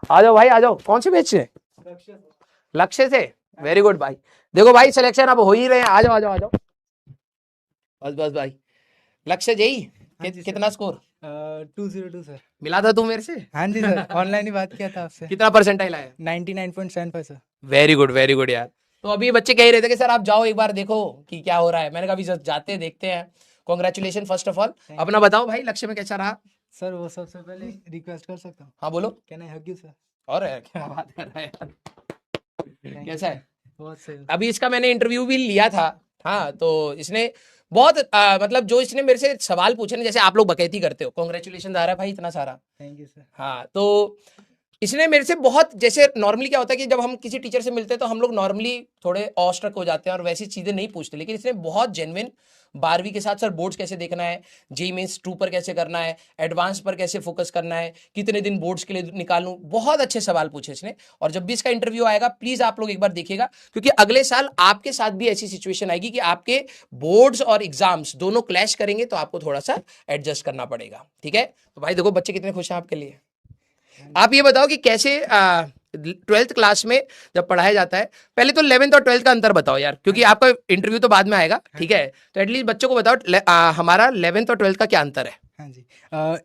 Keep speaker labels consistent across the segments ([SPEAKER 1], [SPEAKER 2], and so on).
[SPEAKER 1] आ जाओ भाई, आ जाओ। कौन से बैच से? लक्ष्य से। वेरी गुड भाई। देखो भाई सिलेक्शन अब हो ही रहे हैं, आ जाओ आ जाओ आ जाओ। बस बस भाई। लक्ष्य जेई
[SPEAKER 2] हाँ जी सर।
[SPEAKER 1] कितना स्कोर
[SPEAKER 2] 202 सर।
[SPEAKER 1] मिला था तू मेरे से?
[SPEAKER 2] हाँ जी सर, ऑनलाइन ही बात किया था आपसे।
[SPEAKER 1] कितना परसेंटाइल आया?
[SPEAKER 2] 99.75 सर।
[SPEAKER 1] वेरी गुड यार। तो अभी बच्चे कह ही रहे थे कि सर आप जाओ एक बार देखो कि क्या हो रहा है। मैंने कहा अभी जाते हैं, देखते हैं। Congratulation first of all. अपना बताओ भाई, लक्ष्य में कैसा रहा?
[SPEAKER 2] सर वो सबसे पहले रिक्वेस्ट कर सकता हूँ?
[SPEAKER 1] हाँ बोलो।
[SPEAKER 2] Can I hug you sir?
[SPEAKER 1] और क्या बात कर रहा है यार।
[SPEAKER 2] थैंक यू
[SPEAKER 1] कैसा
[SPEAKER 2] सर।
[SPEAKER 1] है?
[SPEAKER 2] बहुत सही।
[SPEAKER 1] अभी इसका मैंने इंटरव्यू भी लिया था। हाँ तो इसने बहुत मतलब जो इसने मेरे से सवाल पूछे ना, जैसे आप लोग बकैती करते हो, कॉन्ग्रेचुलेशन आ रहा है भाई इतना सारा।
[SPEAKER 2] Thank you sir.
[SPEAKER 1] हाँ तो इसने मेरे से बहुत, जैसे नॉर्मली क्या होता है कि जब हम किसी टीचर से मिलते हैं तो हम लोग नॉर्मली थोड़े ऑस्ट्रक हो जाते हैं और वैसी चीजें नहीं पूछते, लेकिन इसने बहुत जेन्युइन 12वीं के साथ सर बोर्ड्स कैसे देखना है, जेई मेंस 2 पर कैसे करना है, एडवांस पर कैसे फोकस करना है, कितने दिन बोर्ड्स के लिए निकालूं, बहुत अच्छे सवाल पूछे इसने। और जब भी इसका इंटरव्यू आएगा प्लीज आप लोग एक बार देखिएगा, क्योंकि अगले साल आपके साथ भी ऐसी सिचुएशन आएगी कि आपके बोर्ड्स और एग्जाम्स दोनों क्लैश करेंगे, तो आपको थोड़ा सा एडजस्ट करना पड़ेगा। ठीक है? तो भाई देखो बच्चे कितने खुश हैं आपके लिए। आप ये बताओ कि कैसे 12th क्लास में जब पढ़ाया जाता है, पहले तो 11th और 12th का अंतर बताओ यार, क्योंकि आपका इंटरव्यू तो बाद में आएगा। ठीक है? तो एटलीस्ट बच्चों को बताओ हमारा 11th और 12th का क्या अंतर है।
[SPEAKER 2] हाँ जी।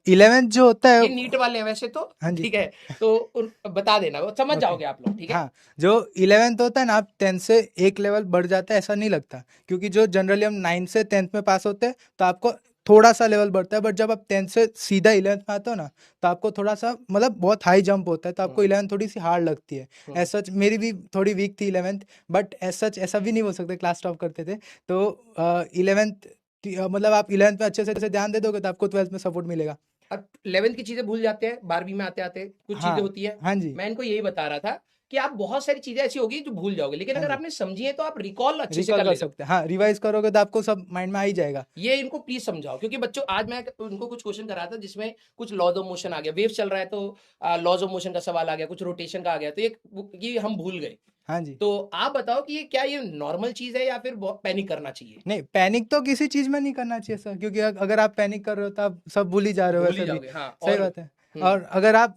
[SPEAKER 2] 11th जो होता है
[SPEAKER 1] ये नीट वाले हैं वैसे तो।
[SPEAKER 2] हाँ जी।
[SPEAKER 1] ठीक है? तो बता देना, वो समझ
[SPEAKER 2] ओके।
[SPEAKER 1] जाओगे आप लोग। ठीक है?
[SPEAKER 2] हाँ, जो 11th होता है ना, आप 10th से एक लेवल बढ़ जाता है ऐसा नहीं लगता, क्योंकि जो जनरली हम 9th से 10th में पास होते हैं तो आपको थोड़ा सा लेवल बढ़ता है, बट जब आप 10th से सीधा 11th में आते हो ना, तो आपको थोड़ा सा मतलब बहुत हाई जंप होता है, तो आपको 11th थोड़ी सी हार्ड लगती है। एज सच मेरी भी थोड़ी वीक थी 11th, बट एज सच ऐसा भी नहीं बोल सकते, क्लास टॉप करते थे। तो 11th मतलब आप 11th में अच्छे से ध्यान दे दोगे तो आपको 12th में सपोर्ट मिलेगा।
[SPEAKER 1] अब 11th की चीजें भूल जाते हैं 12वीं में आते आते, कुछ चीजें
[SPEAKER 2] हाँ।
[SPEAKER 1] होती है।
[SPEAKER 2] हाँ जी।
[SPEAKER 1] मैं इनको यही बता रहा था कि आप बहुत सारी चीजें ऐसी होगी जो भूल जाओगे, लेकिन
[SPEAKER 2] हाँ
[SPEAKER 1] अगर
[SPEAKER 2] जी।
[SPEAKER 1] आपने समझी है तो आप रिकॉल अच्छे से
[SPEAKER 2] रिकॉल
[SPEAKER 1] कर
[SPEAKER 2] कर
[SPEAKER 1] लेते हो।
[SPEAKER 2] सकते हैं, हाँ, रिवाइज करोगे तो आपको सब माइंड में आ ही जाएगा।
[SPEAKER 1] ये इनको प्लीज समझाओ, क्योंकि बच्चों आज मैं उनको कुछ क्वेश्चन करा था जिसमें कुछ लॉज ऑफ मोशन आ गया, वेव चल रहा है तो लॉज ऑफ मोशन का सवाल आ गया, कुछ रोटेशन का आ गया, तो ये हम भूल गए।
[SPEAKER 2] हाँ जी।
[SPEAKER 1] तो आप बताओ कि ये क्या ये नॉर्मल चीज है या फिर पैनिक करना चाहिए?
[SPEAKER 2] नहीं, पैनिक तो किसी चीज में नहीं करना चाहिए सर, क्योंकि अगर आप पैनिक कर रहे हो तो आप सब भूल ही जा रहे हो
[SPEAKER 1] भूल ही
[SPEAKER 2] वैसे भी।
[SPEAKER 1] जाओगे। हाँ
[SPEAKER 2] सही
[SPEAKER 1] और
[SPEAKER 2] बात है। और अगर आप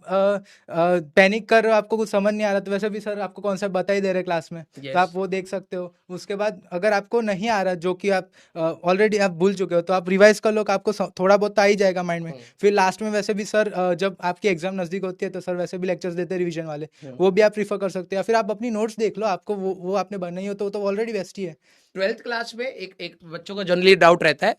[SPEAKER 2] पैनिक कर रहे हो, आपको कुछ समझ नहीं आ रहा, तो वैसे भी सर आपको कॉन्सेप्ट बता ही दे रहे हैं क्लास में, तो आप
[SPEAKER 1] यस।
[SPEAKER 2] वो देख सकते हो। उसके बाद अगर आपको नहीं आ रहा, जो कि आप ऑलरेडी आप भूल चुके हो, तो आप रिवाइज कर लो, कि आपको थोड़ा बहुत तो आ ही जाएगा माइंड में। फिर लास्ट में वैसे भी सर जब आपकी एग्जाम नजदीक होती है तो सर वैसे भी लेक्चर्स देते हैं रिवीजन वाले, वो भी आप प्रीफर कर सकते हो, या फिर आप अपनी नोट्स देख लो, आपको वो आपने बनाई हो तो ऑलरेडी बेस्ट ही है।
[SPEAKER 1] 12th क्लास में एक एक बच्चों का जनरली डाउट रहता है,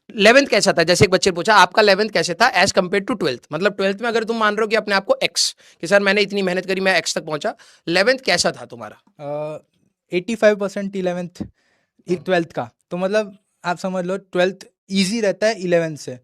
[SPEAKER 1] 11th कैसा था? जैसे एक बच्चे ने पूछा आपका 11th कैसे था एज कंपेयर टू 12th, मतलब 12th में अगर तुम मान रहे हो कि अपने आप को एक्स, कि सर मैंने इतनी मेहनत करी मैं एक्स तक पहुंचा, 11th कैसा था तुम्हारा?
[SPEAKER 2] 85% 11th 12th का, तो मतलब आप समझ लो 12th ईजी रहता है 11th से।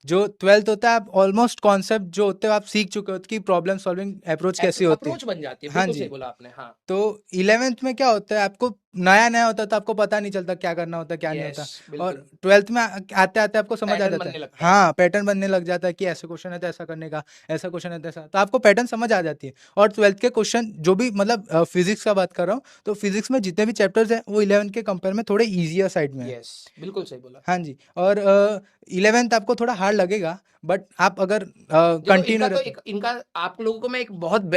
[SPEAKER 2] जो 12th होता है, आप ऑलमोस्ट कॉन्सेप्ट जो होते हैं आप सीख चुके हो कि प्रॉब्लम सॉल्विंग अप्रोच कैसी होती है।
[SPEAKER 1] अप्रोच बन जाती है,
[SPEAKER 2] हाँ
[SPEAKER 1] बिल्कुल
[SPEAKER 2] जी।
[SPEAKER 1] सही बोला आपने। हाँ।
[SPEAKER 2] तो 11th में क्या होता है, आपको नया नया होता है तो आपको पता नहीं चलता क्या करना होता है क्या नहीं
[SPEAKER 1] यस
[SPEAKER 2] होता। और
[SPEAKER 1] बिल्कुल।
[SPEAKER 2] 12th में आते आते आपको समझ आ
[SPEAKER 1] पैटर्न
[SPEAKER 2] जाता है।
[SPEAKER 1] बनने लगता है।
[SPEAKER 2] हाँ, पैटर्न बनने लग जाता है कि ऐसे क्वेश्चन है तो ऐसा करने का, ऐसा क्वेश्चन है तो ऐसा, तो आपको पैटर्न समझ आ जाती है। और 12th के क्वेश्चन जो भी, मतलब फिजिक्स का बात कर रहा हूँ, तो फिजिक्स में जितने भी चैप्टर्स हैं वो 11th के कंपेयर में थोड़े ईजियर साइड में है।
[SPEAKER 1] यस बिल्कुल सही बोला।
[SPEAKER 2] हाँ जी। और 11th आपको थोड़ा हार्ड लगेगा, बट आप अगर
[SPEAKER 1] देखो इनका
[SPEAKER 2] कंटिन्यू
[SPEAKER 1] तो
[SPEAKER 2] रहते।
[SPEAKER 1] एक इनका आप लोगों को मैं एक बहुत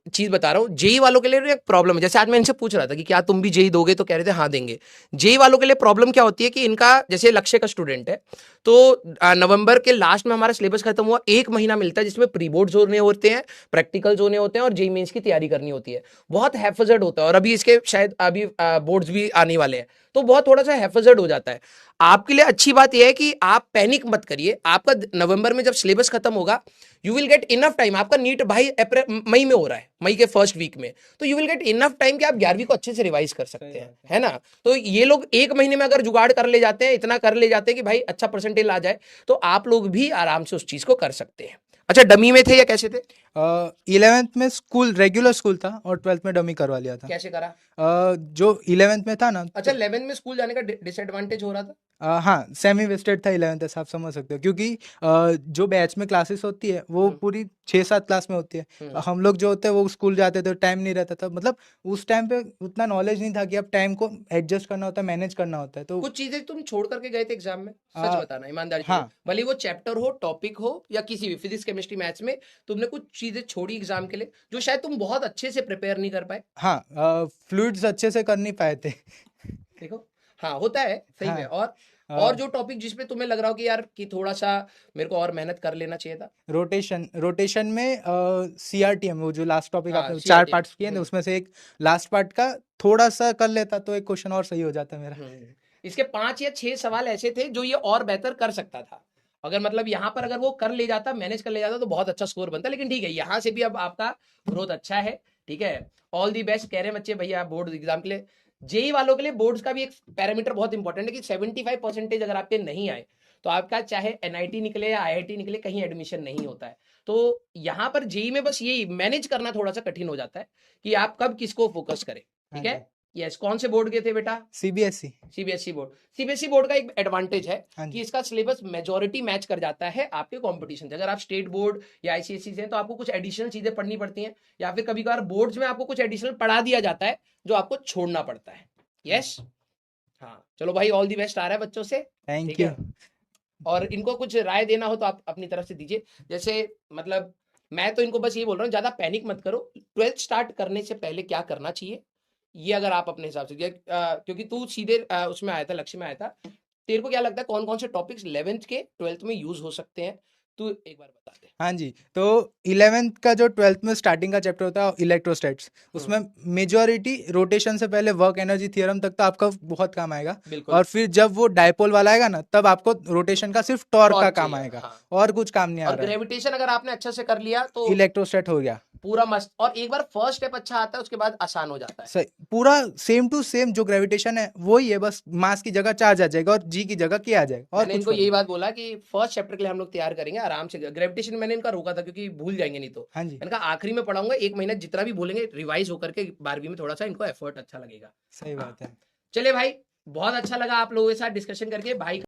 [SPEAKER 1] चीज बता रहा हूँ, जेई वालों के लिए एक प्रॉब्लम है। जैसे आज मैं इनसे पूछ रहा था कि क्या तुम भी जेई दोगे, तो कह रहे थे हाँ देंगे। जेई वालों के लिए प्रॉब्लम क्या होती है कि इनका जैसे लक्ष्य का स्टूडेंट है, तो नवंबर के लास्ट में हमारा सिलेबस खत्म हुआ, 1 महीना मिलता है जिसमें प्री बोर्ड होने होते हैं, प्रैक्टिकल्स होने होते हैं और जेई मेंस की तैयारी करनी होती है। बहुत हैफजर्ड होता है, और अभी इसके शायद अभी बोर्ड्स भी आने वाले हैं, तो बहुत थोड़ा सा हैफजर्ड हो जाता है। आपके लिए अच्छी बात यह है कि आप पैनिक मत करिए, आपका नवंबर में जब सिलेबस खत्म होगा you will get enough time. आपका नीट भाई अप्रैल मई में हो रहा है, मई के फर्स्ट वीक में, तो you will get enough time कि आप 11वीं को अच्छे से रिवाइज कर सकते हैं, है ना? तो ये लोग 1 महीने में अगर जुगाड़ कर ले जाते हैं, इतना कर ले जाते हैं कि भाई अच्छा परसेंटेज आ जाए, तो आप लोग भी आराम से उस चीज को कर सकते हैं। अच्छा डमी में थे या कैसे थे?
[SPEAKER 2] 11th में स्कूल रेगुलर स्कूल था और 12th में डमी करवा लिया था।
[SPEAKER 1] कैसे करा?
[SPEAKER 2] जो 11th में था ना,
[SPEAKER 1] अच्छा 11th में स्कूल जाने का डिसएडवांटेज हो रहा था?
[SPEAKER 2] हाँ, सेमी वेस्टेड था 11th, ऐसा आप समझ सकते हो, क्योंकि जो बैच में क्लासेस होती है वो पूरी 6-7 क्लास में होती है। हम लोग जो होते हैं वो स्कूल जाते थे, टाइम नहीं रहता था, मतलब उस टाइम पे उतना नॉलेज नहीं था कि अब टाइम को एडजस्ट करना होता है, मैनेज करना होता है, तो
[SPEAKER 1] कुछ चीजें तुम छोड़ करके गए थे एग्जाम में, सच
[SPEAKER 2] आ,
[SPEAKER 1] बताना ईमानदारी से,
[SPEAKER 2] हाँ।
[SPEAKER 1] भले वो चैप्टर हो, टॉपिक हो, या किसी भी फिजिक्स केमिस्ट्री मैथ्स में तुमने कुछ चीजें छोड़ी एग्जाम के लिए जो शायद तुम बहुत अच्छे से प्रिपेयर नहीं कर पाए?
[SPEAKER 2] हाँ, फ्लूइड्स अच्छे से कर नहीं पाए थे।
[SPEAKER 1] देखो, हाँ होता है सही में।
[SPEAKER 2] हाँ,
[SPEAKER 1] और जो टॉपिक जिसपे तुम्हें लग रहा हो कि यार कि थोड़ा सा मेरे को और मेहनत कर लेना चाहिए था?
[SPEAKER 2] रोटेशन में CRTM, वो जो लास्ट टॉपिक
[SPEAKER 1] हाँ,
[SPEAKER 2] आपने 4
[SPEAKER 1] CRTM।
[SPEAKER 2] पार्ट्स किए थे, उसमें से एक लास्ट पार्ट का थोड़ा सा कर लेता तो एक क्वेश्चन और सही हो जाता मेरा।
[SPEAKER 1] इसके 5 या 6 सवाल ऐसे थे जो ये और बेहतर कर सकता था। अगर मतलब यहाँ पर अगर वो कर ले जाता, मैनेज कर ले जाता तो बहुत अच्छा स्कोर बनता। लेकिन ठीक है, यहाँ से भी अब आपका ग्रोथ अच्छा है। ठीक है, ऑल दी बेस्ट कह रहे हैं बच्चे भैया बोर्ड एग्जाम के लिए। जेई वालों के लिए बोर्ड्स का भी एक पैरामीटर बहुत इंपॉर्टेंट है कि 75% अगर आपके नहीं आए तो आपका चाहे NIT निकले या IIT निकले, कहीं एडमिशन नहीं होता है। तो यहाँ पर जेई में बस यही मैनेज करना थोड़ा सा कठिन हो जाता है कि आप कब किसको फोकस करें।
[SPEAKER 2] हाँ
[SPEAKER 1] ठीक है,
[SPEAKER 2] जी।
[SPEAKER 1] यस। कौन से बोर्ड के थे बेटा?
[SPEAKER 2] CBSE।
[SPEAKER 1] CBSE board. CBSE board का एक एडवांटेज है
[SPEAKER 2] हाँ
[SPEAKER 1] कि
[SPEAKER 2] जी।
[SPEAKER 1] इसका सिलेबस मेजोरिटी मैच कर जाता है आपके कंपटीशन से। अगर आप स्टेट बोर्ड या ICSE से हैं तो आपको कुछ एडिशनल चीजें पढ़नी पड़ती हैं, या फिर कभी कभार बोर्ड्स में आपको कुछ एडिशनल पढ़ा दिया जाता है जो आपको छोड़ना पड़ता है। यस, हाँ चलो भाई, ऑल दी बेस्ट आ रहा है बच्चों से।
[SPEAKER 2] थैंक
[SPEAKER 1] ठीक
[SPEAKER 2] यू।
[SPEAKER 1] है, और इनको कुछ राय देना हो तो आप अपनी तरफ से दीजिए। जैसे मतलब मैं तो इनको बस ये बोल रहा हूँ, ज्यादा पैनिक मत करो। 12th स्टार्ट करने से पहले क्या करना चाहिए, ये अगर आप अपने हिसाब से क्योंकि तू सीधे उसमें आया था, लक्ष्य में आया था। तेरे को क्या लगता है कौन कौन से टॉपिक्स 11th के 12th में यूज हो सकते हैं? तू एक बार बता दे।
[SPEAKER 2] हाँ जी, तो 11th का जो 12th में स्टार्टिंग का चैप्टर होता है इलेक्ट्रोस्टैट्स, उसमें मेजॉरिटी रोटेशन से पहले वर्क एनर्जी थ्योरम तक तो आपका बहुत काम आएगा।
[SPEAKER 1] बिल्कुल।
[SPEAKER 2] और फिर जब वो डायपोल वाला आएगा ना, तब आपको रोटेशन का सिर्फ टॉर्क का
[SPEAKER 1] टॉर्क
[SPEAKER 2] काम
[SPEAKER 1] चाहिए,
[SPEAKER 2] आएगा,
[SPEAKER 1] हाँ।
[SPEAKER 2] और कुछ काम नहीं आ
[SPEAKER 1] और
[SPEAKER 2] रहा है।
[SPEAKER 1] ग्रेविटेशन अगर आपने अच्छे से कर लिया तो
[SPEAKER 2] इलेक्ट्रोस्टैट हो गया
[SPEAKER 1] पूरा मस्त। और एक बार फर्स्ट स्टेप अच्छा आता है उसके बाद आसान हो जाता है।
[SPEAKER 2] सही, पूरा सेम टू सेम जो ग्रेविटेशन है वही है, बस मास की जगह चार्ज आ जाएगा और जी की जगह के आ जाएगा, और
[SPEAKER 1] मैंने
[SPEAKER 2] कुछ
[SPEAKER 1] इनको
[SPEAKER 2] फर्क
[SPEAKER 1] यही
[SPEAKER 2] नहीं।
[SPEAKER 1] बात बोला कि फर्स्ट चैप्टर के लिए हम लोग तैयार करेंगे आराम से। ग्रेविटेशन मैंने इनका रोका था क्योंकि भूल जाएंगे नहीं तो।
[SPEAKER 2] हाँ जी,
[SPEAKER 1] मैंने कहा आखिरी में पढ़ाऊंगा, 1 महीना जितना भी बोलेंगे रिवाइज होकर के 12वीं में थोड़ा सा इनको एफर्ट अच्छा लगेगा।
[SPEAKER 2] सही बात है।
[SPEAKER 1] चले भाई, बहुत अच्छा लगा आप लोगों के साथ डिस्कशन करके। भाई